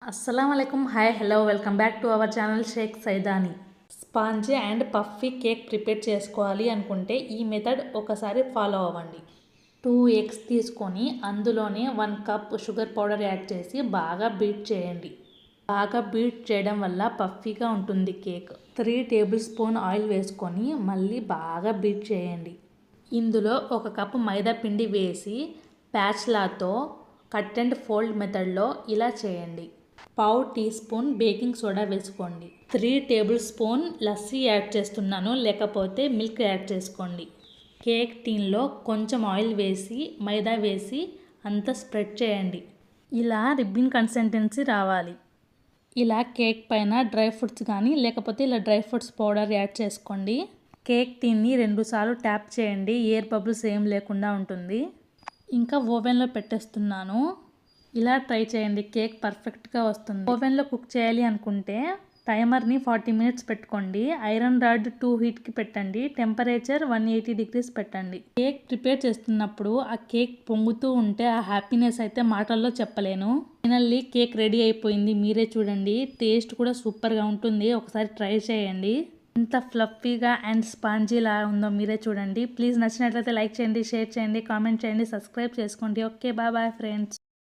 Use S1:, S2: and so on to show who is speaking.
S1: అస్సలాముఅలైకుం hi hello welcome back to our channel Shaik Saidani. Spongy and puffy cake prepare చేసుకోవాలి అనుకుంటే ఈ method ఒకసారి follow అవ్వండి. 2 ఎగ్స్ తీసుకొని అందులోనే 1 కప్ షుగర్ పౌడర్ యాడ్ చేసి బాగా బీట్ చేయండి. బాగా బీట్ చేయడం వల్ల పఫీగా ఉంటుంది కేక్. 3 టేబుల్ స్పూన్ ఆయిల్ వేసుకొని మళ్ళీ బాగా బీట్ చేయండి. ఇందులో 1 కప్ మైదా పిండి వేసి ప్యాచ్లాతో కట్ అండ్ ఫోల్డ్ మెథడ్లో ఇలా చేయండి. పావు టీ స్పూన్ బేకింగ్ సోడా వేసుకోండి. 3 టేబుల్ స్పూన్ లస్సీ యాడ్ చేస్తున్నాను, లేకపోతే మిల్క్ యాడ్ చేసుకోండి. కేక్ టీన్లో కొంచెం ఆయిల్ వేసి మైదా వేసి అంతా స్ప్రెడ్ చేయండి. ఇలా రిబ్బింగ్ కన్సిస్టెన్సీ రావాలి. ఇలా కేక్ పైన డ్రై ఫ్రూట్స్ కానీ లేకపోతే ఇలా డ్రై ఫ్రూట్స్ పౌడర్ యాడ్ చేసుకోండి. కేక్ టీన్ని 2 సార్లు ట్యాప్ చేయండి, ఎయిర్ బబుల్స్ ఏం లేకుండా ఉంటుంది. ఇంకా ఓవెన్లో పెట్టేస్తున్నాను. ఇలా ట్రై చేయండి, కేక్ పర్ఫెక్ట్గా వస్తుంది. ఓవెన్లో కుక్ చేయాలి అనుకుంటే టైమర్ని 40 మినిట్స్ పెట్టుకోండి. ఐరన్ రాడ్ 2 హీట్కి పెట్టండి. టెంపరేచర్ 180 డిగ్రీస్ పెట్టండి. కేక్ ప్రిపేర్ చేస్తున్నప్పుడు ఆ కేక్ పొంగుతూ ఉంటే ఆ హ్యాపీనెస్ అయితే మాటల్లో చెప్పలేను. ఫైనల్లీ కేక్ రెడీ అయిపోయింది, మీరే చూడండి. టేస్ట్ కూడా సూపర్గా ఉంటుంది, ఒకసారి ట్రై చేయండి. ఎంత ఫ్లఫీగా అండ్ స్పాంజీలా ఉందో మీరే చూడండి. ప్లీజ్ నచ్చినట్లయితే లైక్ చేయండి, షేర్ చేయండి, కామెంట్ చేయండి, సబ్స్క్రైబ్ చేసుకోండి. Okay bye friends.